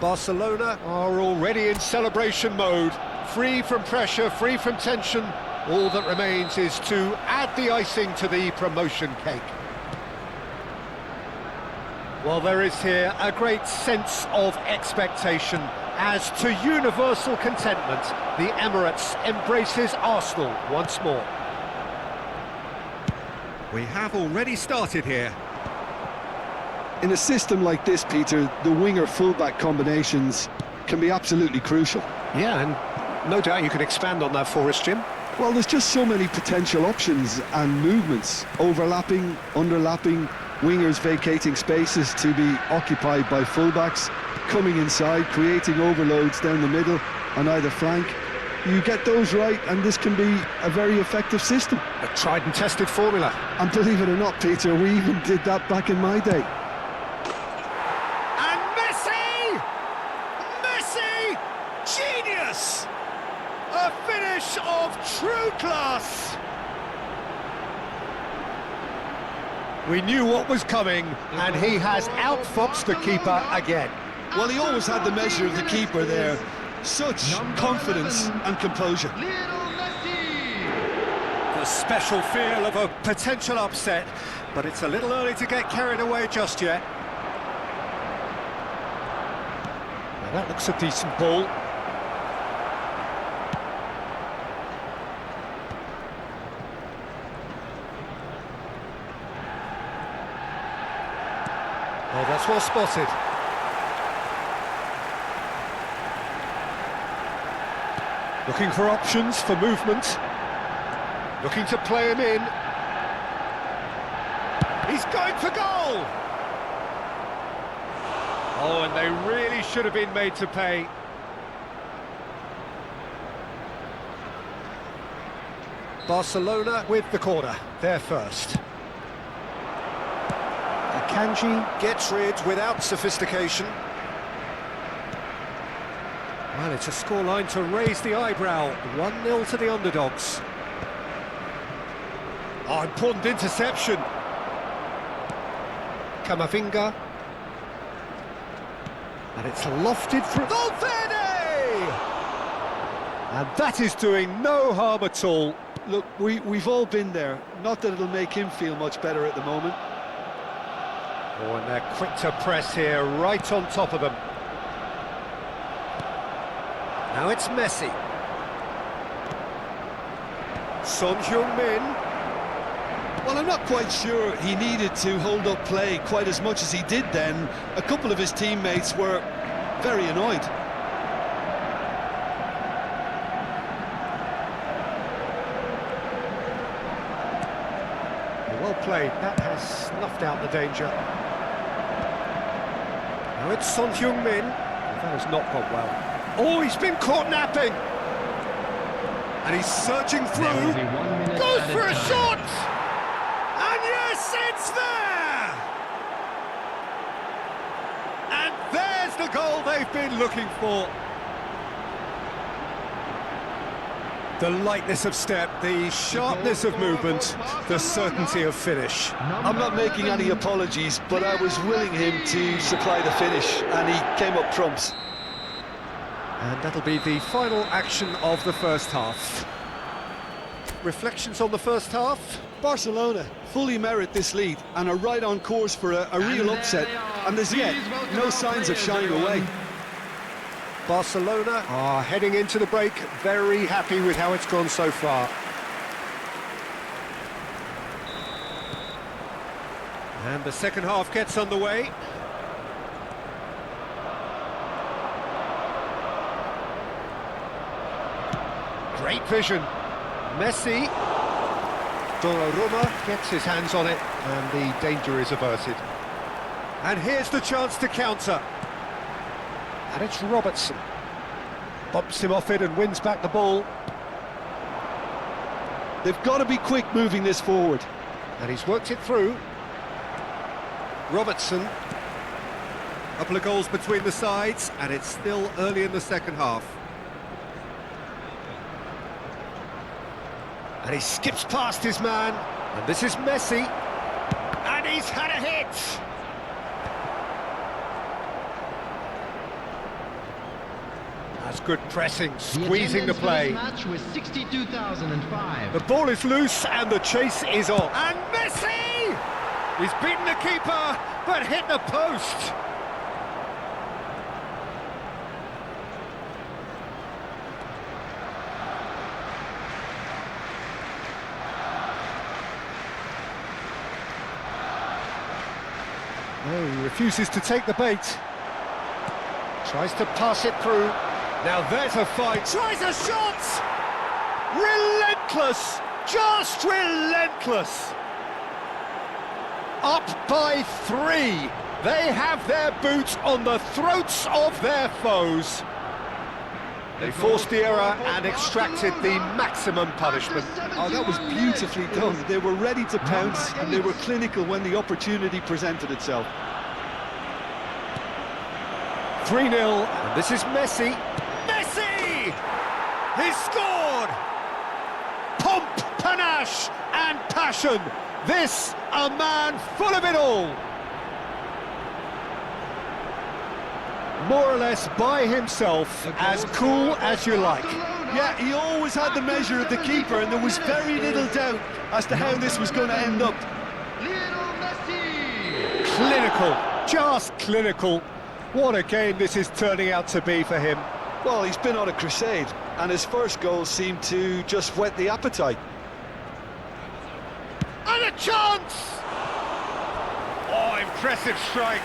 Barcelona are already in celebration mode, free from pressure, free from tension. All that remains is to add the icing to the promotion cake. Well, there is here a great sense of expectation. As to universal contentment, the Emirates embraces Arsenal once more. We have already started here. In a system like this, Peter, the winger-fullback combinations can be absolutely crucial. Yeah, and no doubt you can expand on that for us, Jim. Well, there's just so many potential options and movements, overlapping, underlapping, wingers vacating spaces to be occupied by fullbacks, coming inside, creating overloads down the middle on either flank. You get those right, and this can be a very effective system. A tried and tested formula. And believe it or not, Peter, we even did that back in my day. And Messi! Messi! Genius! A finish of true class! We knew what was coming, and he has outfoxed the keeper again. Well, he always had the measure of the keeper there. Such confidence and composure. The special feel of a potential upset, but it's a little early to get carried away just yet. Now that looks a decent ball. Oh, that's well spotted. Looking for options for movement. Looking to play him in. He's going for goal! Oh, and they really should have been made to pay. Barcelona with the corner, they're first. Akanji gets rid without sophistication. Well, it's a scoreline to raise the eyebrow. 1-0 to the underdogs. Oh, important interception. Camavinga. And it's lofted through. Valverde! And that is doing no harm at all. Look, we've all been there. Not that it'll make him feel much better at the moment. Oh, and they're quick to press here, right on top of them. Now it's Messi. Son Heung-min. Well, I'm not quite sure he needed to hold up play quite as much as he did then. A couple of his teammates were very annoyed. Well played, that has snuffed out the danger. Now it's Son Heung-min. That has not gone well. Oh, he's been caught napping! And he's surging through. Goes for a shot! And yes, it's there! And there's the goal they've been looking for. The lightness of step, the sharpness of movement, the certainty of finish. I'm not making any apologies, but I was willing him to supply the finish, and he came up trumps. And that'll be the final action of the first half. Reflections on the first half? Barcelona fully merit this lead and are right on course for a real upset, and as yet, no signs of shying away. Barcelona are heading into the break very happy with how it's gone so far. And the second half gets underway. Great vision. Messi. Donnarumma gets his hands on it, and the danger is averted. And here's the chance to counter. And it's Robertson. Bumps him off it and wins back the ball. They've got to be quick moving this forward. And he's worked it through. Robertson. A couple of goals between the sides, and it's still early in the second half. And he skips past his man. And this is Messi. And he's had a hit. That's good pressing, squeezing the play. Match was 62,005. The ball is loose and the chase is on. And Messi! He's beaten the keeper, but hit the post. No, he refuses to take the bait. Tries to pass it through. Now there's a fight. Tries a shot! Relentless! Just relentless! Up by 3. They have their boots on the throats of their foes. They forced the error and extracted the maximum punishment. Oh, that was beautifully done. They were ready to pounce and they were clinical when the opportunity presented itself. 3-0, and this is Messi. Messi! He's scored! Pomp, panache and passion. This, a man full of it all. More or less by himself, as cool as you like. Yeah, he always had the measure of the keeper, and there was very little doubt as to how this was going to end up. Lionel Messi! Clinical, just clinical. What a game this is turning out to be for him. Well, he's been on a crusade, and his first goal seemed to just whet the appetite. And a chance! Oh, impressive strike.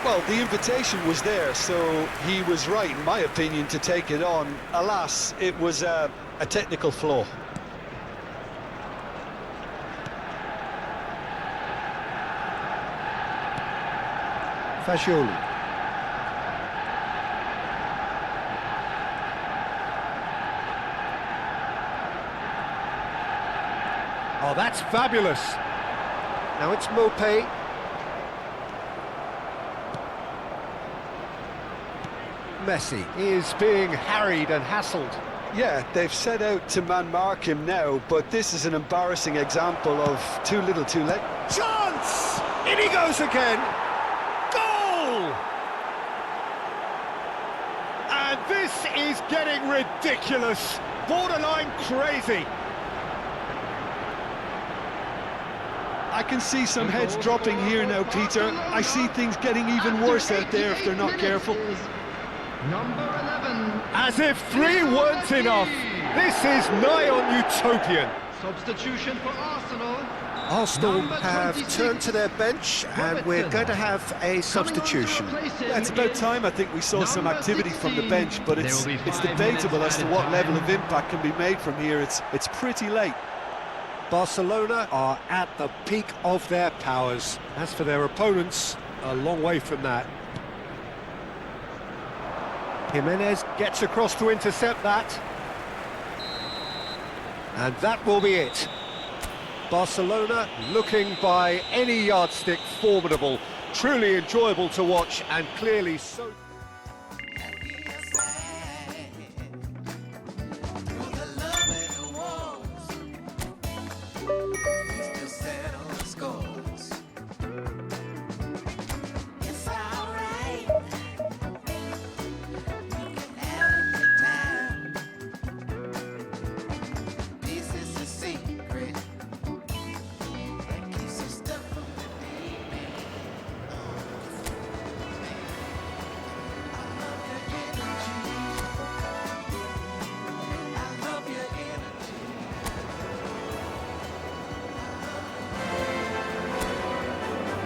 Well, the invitation was there, so he was right, in my opinion, to take it on. Alas, it was a technical flaw. Fagioli. Oh, that's fabulous. Now it's Mopé. Messi is being harried and hassled. Yeah, they've set out to man-mark him now, but this is an embarrassing example of too little too late. Chance! In he goes again. Goal! And this is getting ridiculous. Borderline crazy. I can see some heads dropping here now, Peter. I see things getting even worse out there if they're not careful. Number 11. As if 3 weren't enough. This is nigh on utopian. Substitution for Arsenal. Arsenal Number have 26, turned to their bench and we're Robertson. going to have a substitution. Yeah, it's about time I think we saw some activity from the bench, but it's debatable as to what level of impact can be made from here. It's pretty late. Barcelona are at the peak of their powers. As for their opponents, a long way from that. Jimenez gets across to intercept that. And that will be it. Barcelona looking by any yardstick formidable, truly enjoyable to watch and clearly so...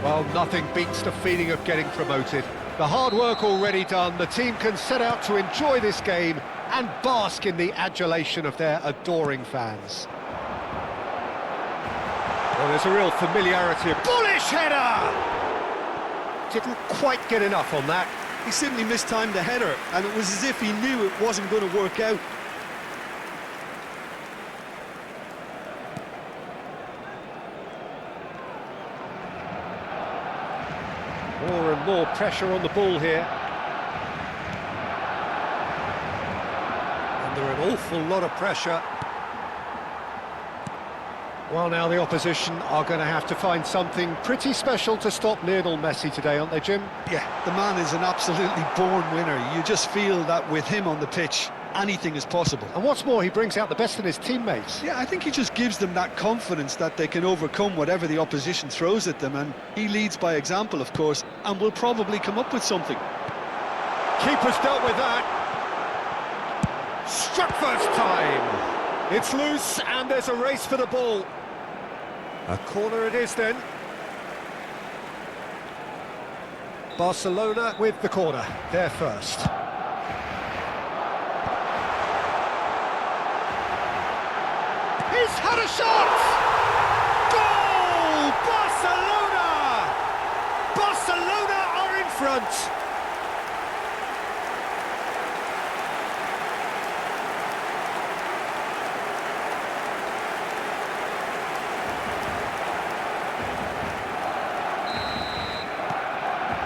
Well, nothing beats the feeling of getting promoted. The hard work already done, the team can set out to enjoy this game and bask in the adulation of their adoring fans. Well, there's a real familiarity. Bullish header! Didn't quite get enough on that. He simply mistimed the header, and it was as if he knew it wasn't going to work out. More and more pressure on the ball here. Under an awful lot of pressure. Well, now the opposition are going to have to find something pretty special to stop Lionel Messi today, aren't they, Jim? Yeah, the man is an absolutely born winner. You just feel that with him on the pitch, anything is possible. And what's more, he brings out the best in his teammates. Yeah, I think he just gives them that confidence that they can overcome whatever the opposition throws at them, and he leads by example, of course, and will probably come up with something. Keeper's dealt with that. Struck first time. It's loose, and there's a race for the ball. A corner it is then. Barcelona with the corner, they're first. He's had a shot! Goal! Barcelona! Barcelona are in front.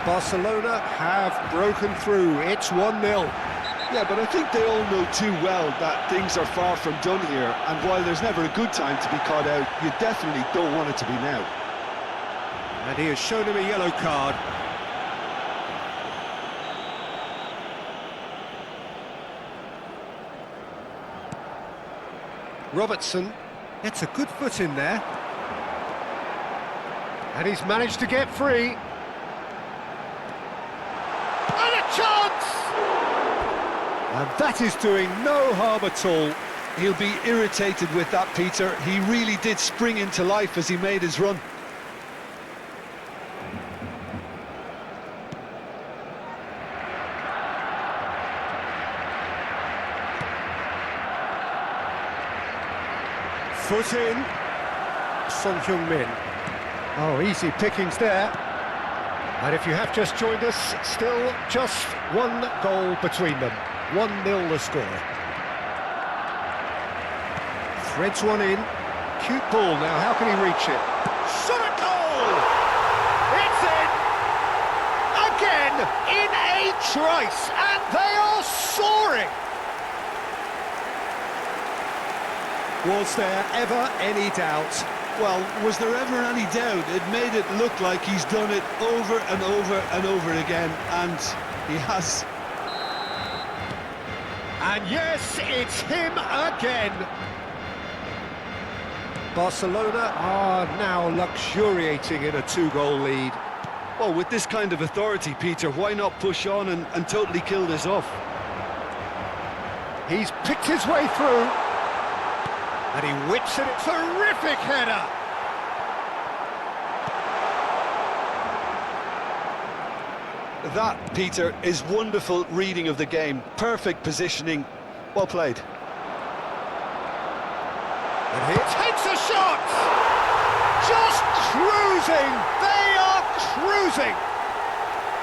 Barcelona have broken through. It's 1-0. Yeah, but I think they all know too well that things are far from done here, and while there's never a good time to be caught out, you definitely don't want it to be now. And he has shown him a yellow card. Robertson gets a good foot in there. And he's managed to get free. And a chance! And that is doing no harm at all. He'll be irritated with that, Peter. He really did spring into life as he made his run. Foot in. Son Heung-min. Oh, easy pickings there. And if you have just joined us, still just one goal between them. 1-0 the score. Threads one in. Cute ball now, how can he reach it? Shot a goal! It's in! Again, in a trice, and they are soaring! Was there ever any doubt? Well, was there ever any doubt? It made it look like he's done it over and over and over again, and he has. And yes, it's him again. Barcelona are now luxuriating in a two-goal lead. Well, with this kind of authority, Peter, why not push on and totally kill this off? He's picked his way through. And he whips it. Terrific header. That, Peter, is wonderful reading of the game. Perfect positioning. Well played. And he takes a shot! Just cruising! They are cruising!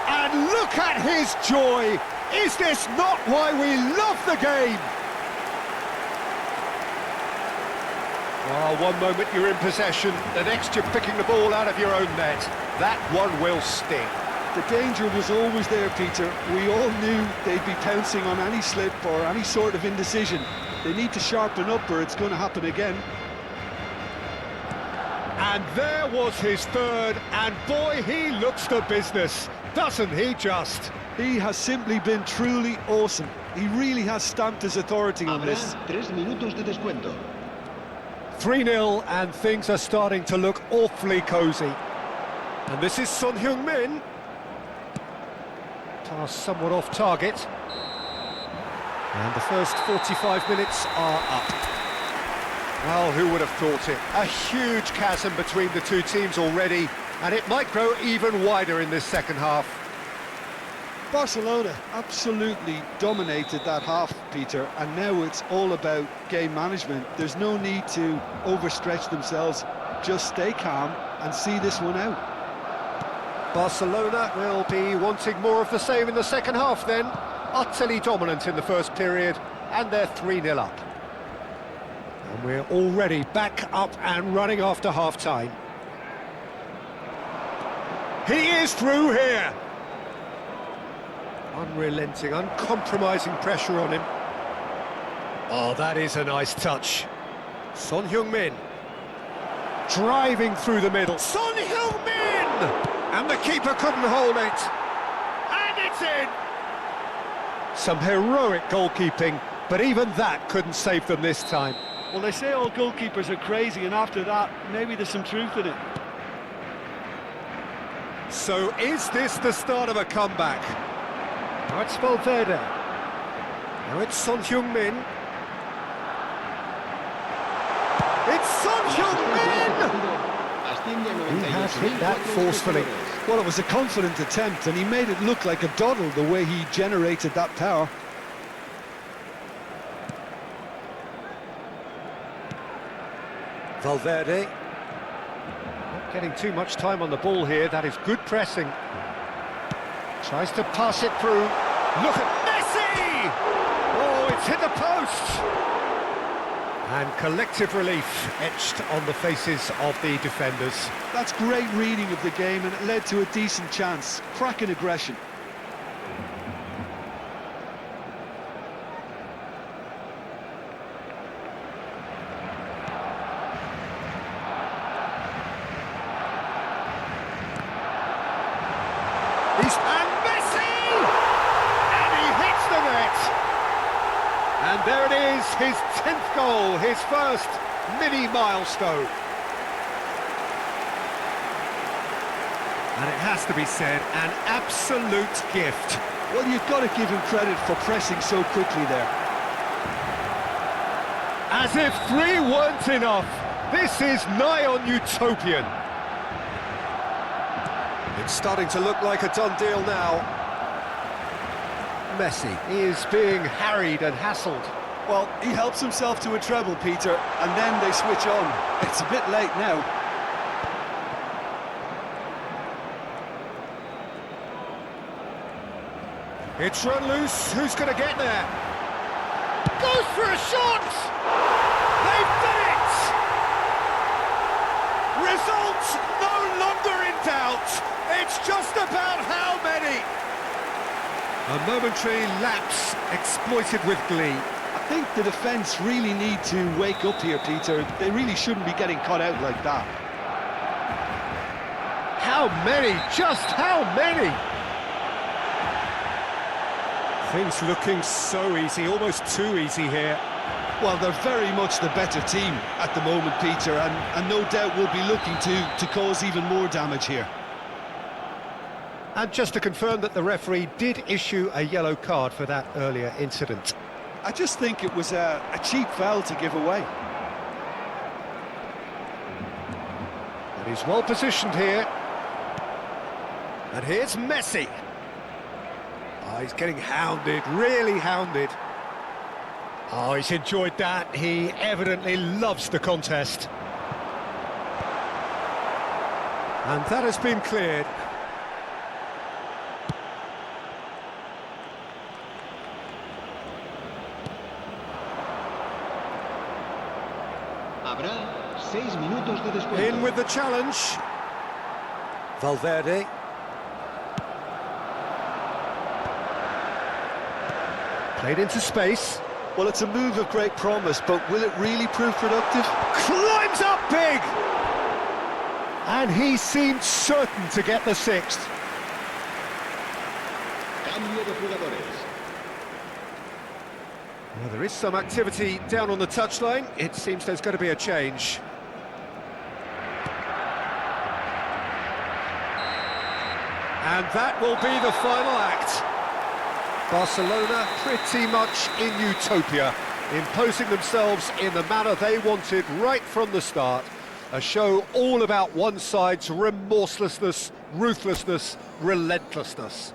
And look at his joy! Is this not why we love the game? Oh, one moment you're in possession, the next you're picking the ball out of your own net. That one will sting. The danger was always there, Peter. We all knew they'd be pouncing on any slip or any sort of indecision. They need to sharpen up or it's going to happen again. And there was his third, and boy, he looks the business, doesn't he just? He has simply been truly awesome. He really has stamped his authority on this. 3 minutos de descuento. 3-0, and things are starting to look awfully cosy. And this is Son Heung-min. Pass somewhat off target. And the first 45 minutes are up. Well, who would have thought it? A huge chasm between the two teams already, and it might grow even wider in this second half. Barcelona absolutely dominated that half, Peter, and now it's all about game management. There's no need to overstretch themselves. Just stay calm and see this one out. Barcelona will be wanting more of the same in the second half then. Utterly dominant in the first period, and they're 3-0 up. And we're already back up and running after half-time. He is through here! Unrelenting, uncompromising pressure on him. Oh, that is a nice touch. Son Heung-min. Driving through the middle. Son Heung-min! And the keeper couldn't hold it. And it's in! Some heroic goalkeeping, but even that couldn't save them this time. Well, they say all goalkeepers are crazy, and after that, maybe there's some truth in it. So is this the start of a comeback? Now it's Valverde. Now it's Son Heung-min. It's Son Heung-min! He has hit that forcefully. Well, it was a confident attempt, and he made it look like a doddle the way he generated that power. Valverde. Not getting too much time on the ball here. That is good pressing. Tries to pass it through. Look at Messi! Oh, it's hit the post! And collective relief etched on the faces of the defenders. That's great reading of the game, and it led to a decent chance. Cracking aggression. And Messi! And he hits the net! And there it is, his 10th goal, his first mini milestone. And it has to be said, an absolute gift. Well, you've got to give him credit for pressing so quickly there. As if 3 weren't enough, this is nigh on utopian. It's starting to look like a done deal now. Messi is being harried and hassled. Well, he helps himself to a treble, Peter, and then they switch on. It's a bit late now. It's run loose, who's going to get there? Goes for a shot! They've done it! Results no longer in doubt. It's just about how many. A momentary lapse exploited with glee. I think the defence really need to wake up here, Peter. They really shouldn't be getting caught out like that. How many? Just how many? Things looking so easy, almost too easy here. Well, they're very much the better team at the moment, Peter, and no doubt will be looking to cause even more damage here. And just to confirm that the referee did issue a yellow card for that earlier incident. I just think it was a cheap foul to give away. And he's well positioned here. And here's Messi. Oh, he's getting hounded, really hounded. Oh, he's enjoyed that. He evidently loves the contest. And that has been cleared. Habrá 6 minutos de descuento. In with the challenge. Valverde. Played into space. Well, it's a move of great promise, but will it really prove productive? Climbs up big! And he seemed certain to get the 6th. Cambio de jugadores. Well, there is some activity down on the touchline. It seems there's going to be a change. And that will be the final act. Barcelona pretty much in utopia, imposing themselves in the manner they wanted right from the start. A show all about one side's remorselessness, ruthlessness, relentlessness.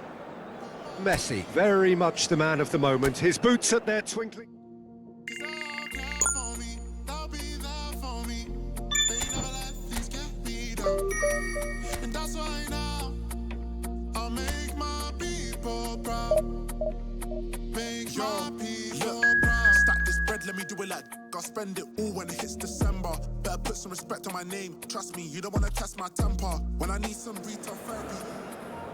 Messi, very much the man of the moment. His boots at their twinkling. And that's why now I'll make my people proud. Make my people proud. Stack this bread, let me do it like I'll spend it all when it hits December. Better put some respect on my name. Trust me, you don't wanna test my temper. When I need some retail therapy,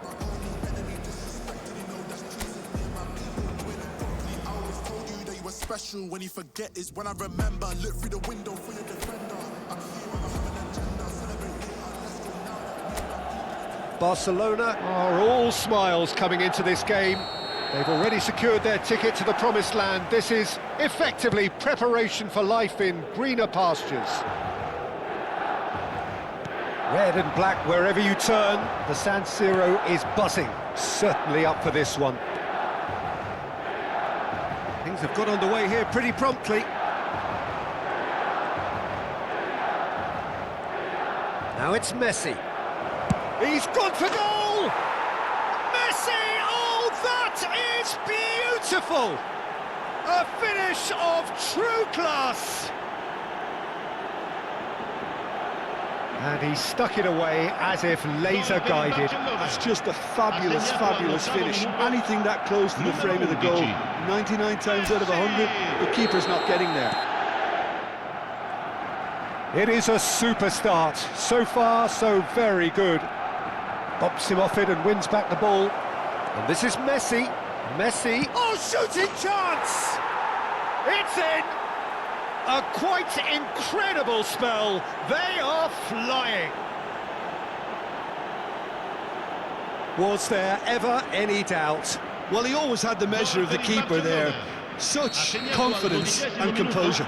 my only enemy disrespected, you know that's treason. Me and my people doing it properly. I always told you that you were special. When you forget is when I remember. Look through the window for your defender. I'm here when I have an agenda. Celebrate it, let's go now. Barcelona are all smiles coming into this game. They've already secured their ticket to the promised land. This is effectively preparation for life in greener pastures. Red and black wherever you turn, the San Siro is buzzing. Certainly up for this one. Things have got underway here pretty promptly. Now it's Messi. He's gone for goal! Messi! Oh, that is beautiful! A finish of true class! And he stuck it away as if laser-guided. That's just a fabulous, fabulous finish. Anything that close to the frame of the goal, 99 times out of 100, the keeper's not getting there. It is a super start. So far, so very good. Bumps him off it and wins back the ball. And this is Messi. Messi. Oh, shooting chance! It's in! A quite incredible spell. They are flying. Was there ever any doubt? Well, he always had the measure of the keeper there. Such confidence and composure.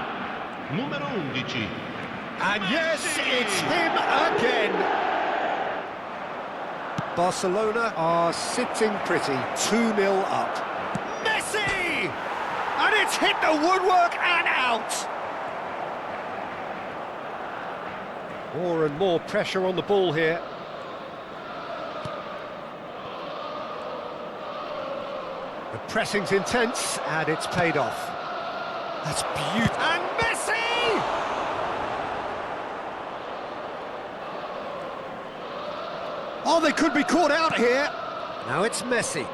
And yes, it's him again. Barcelona are sitting pretty, 2-0 up. Messi! And it's hit the woodwork and out. More and more pressure on the ball here. The pressing's intense, and it's paid off. That's beautiful. And Messi! Oh, they could be caught out here. Now it's Messi.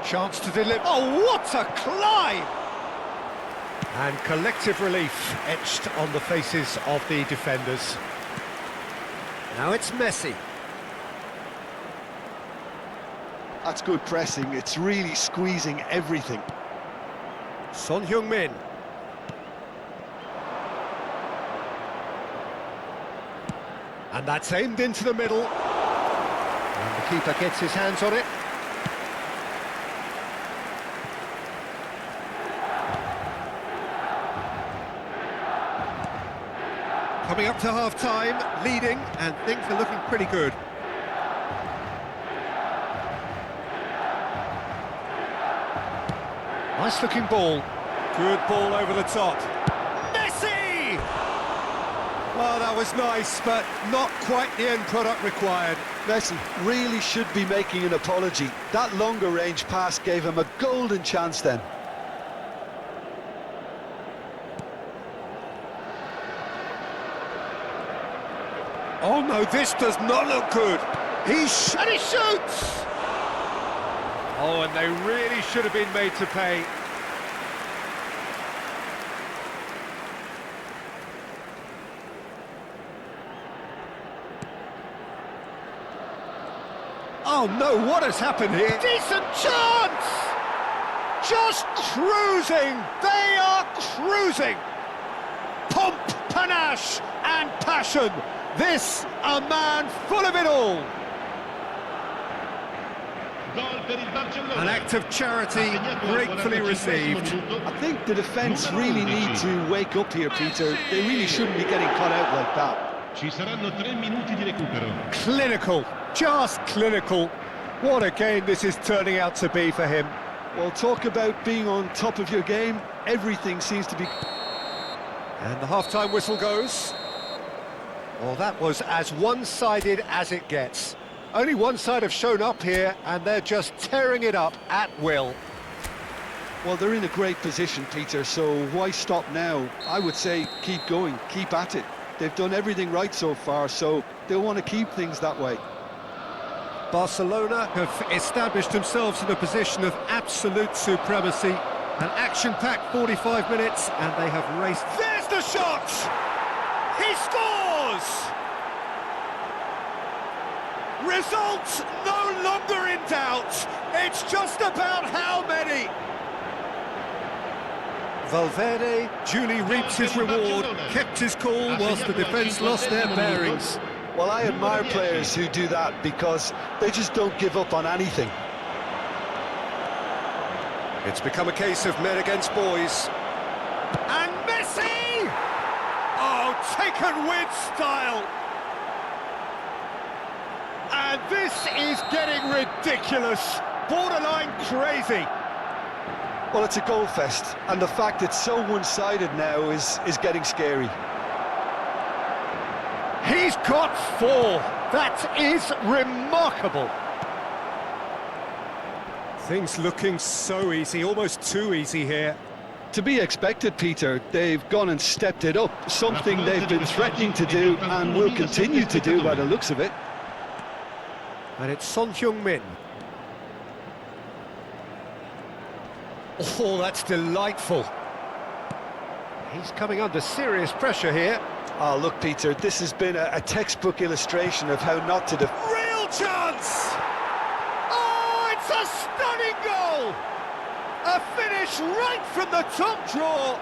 Chance to deliver. Oh, what a climb! And collective relief etched on the faces of the defenders. Now it's Messi. That's good pressing. It's really squeezing everything. Son Heung-min. And that's aimed into the middle. And the keeper gets his hands on it. Coming up to half-time, leading, and things are looking pretty good. Nice-looking ball. Good ball over the top. Messi! Oh, that was nice, but not quite the end product required. Messi really should be making an apology. That longer range pass gave him a golden chance then. Oh no, this does not look good. And he shoots! Oh, and they really should have been made to pay. Oh no, what has happened here? Decent chance! Just cruising! They are cruising! Pomp, panache and passion. This, a man full of it all. An act of charity gratefully received. I think the defence really need to wake up here, Peter. They really shouldn't be getting caught out like that. Ci saranno 3 minuti di recupero. Clinical, just clinical. What a game this is turning out to be for him. Well, talk about being on top of your game. Everything seems to be... And the half-time whistle goes. Well, that was as one-sided as it gets. Only one side have shown up here, and they're just tearing it up at will. Well, they're in a great position, Peter, so why stop now? I would say keep going, keep at it. They've done everything right so far, so they'll want to keep things that way. Barcelona have established themselves in a position of absolute supremacy. An action-packed 45 minutes, and they have raced... There's the shot! He scores! Results no longer in doubt. It's just about how many. Valverde duly reaps his reward, kept his cool whilst the defence lost their bearings. Well, I admire players who do that because they just don't give up on anything. It's become a case of men against boys. And Messi! Oh, taken with style. And this is getting ridiculous, borderline crazy. Well, it's a goal fest, and the fact it's so one-sided now is getting scary. He's got 4. That is remarkable. Things looking so easy, almost too easy here. To be expected, Peter. They've gone and stepped it up, something they've been threatening to do and will continue to do by the looks of it. And it's Son Heung-min. Oh, that's delightful. He's coming under serious pressure here. Oh, look, Peter, this has been a textbook illustration of how not to defend. Real chance! Oh, it's a stunning goal! A finish right from the top draw.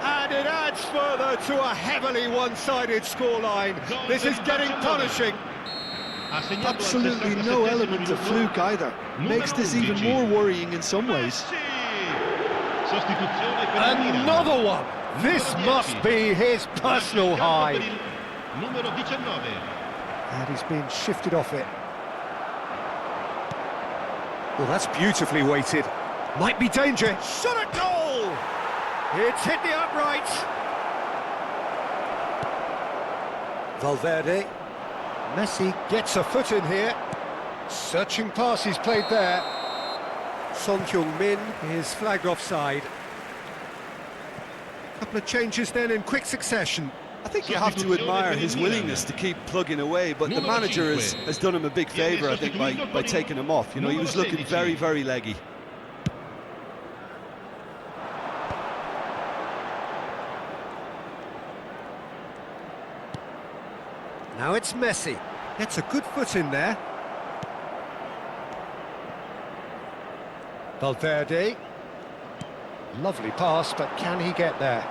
And it adds further to a heavily one-sided scoreline. This is getting punishing. Absolutely no element of fluke either. Makes this even more worrying in some ways. Another one! This must be his personal high. And he's being shifted off it. Well, that's beautifully weighted. Might be danger. Shot at goal! It's hit the upright. Valverde. Messi gets a foot in here. Searching pass he's played there. Son Heung-min is flagged offside. Couple of changes then in quick succession. I think you have to admire his willingness to keep plugging away, but the manager has done him a big favour, I think, by taking him off. You know, he was looking very, very leggy. Now it's Messi. Gets a good foot in there. Valverde. Lovely pass, but can he get there?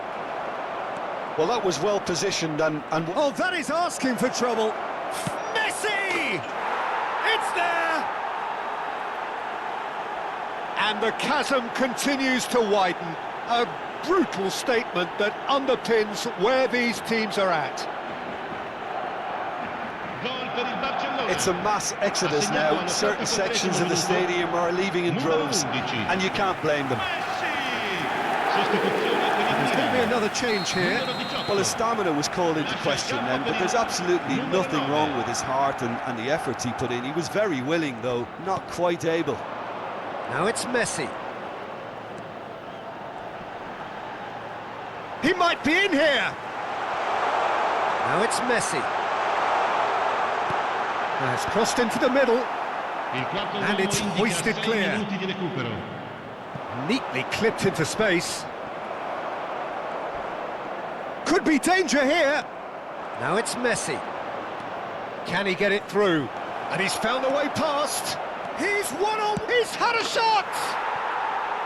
Well, that was well positioned and Oh, that is asking for trouble. Messi! It's there! And the chasm continues to widen. A brutal statement that underpins where these teams are at. it's a mass exodus now. Certain sections of the stadium are leaving in droves, and you can't blame them. There's going to be another change here. Well, his stamina was called into question then, but there's absolutely nothing wrong with his heart and the efforts he put in. He was very willing, though, not quite able. Now it's Messi. He might be in here. Now it's Messi. Now it's crossed into the middle. And it's hoisted clear. Neatly clipped into space. Could be danger here. Now it's Messi. Can he get it through? And he's found a way past. He's one on. He's had a shot.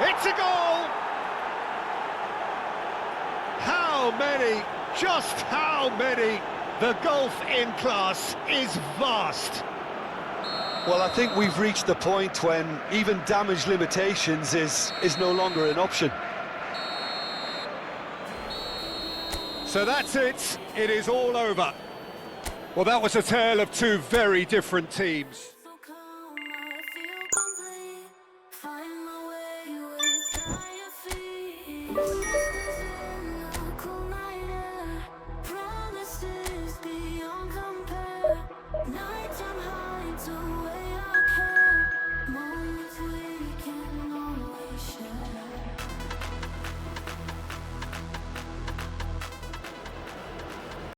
It's a goal. How many? Just how many? The gulf in class is vast. Well, I think we've reached the point when even damage limitations is no longer an option. So that's it. It is all over. Well, that was a tale of two very different teams.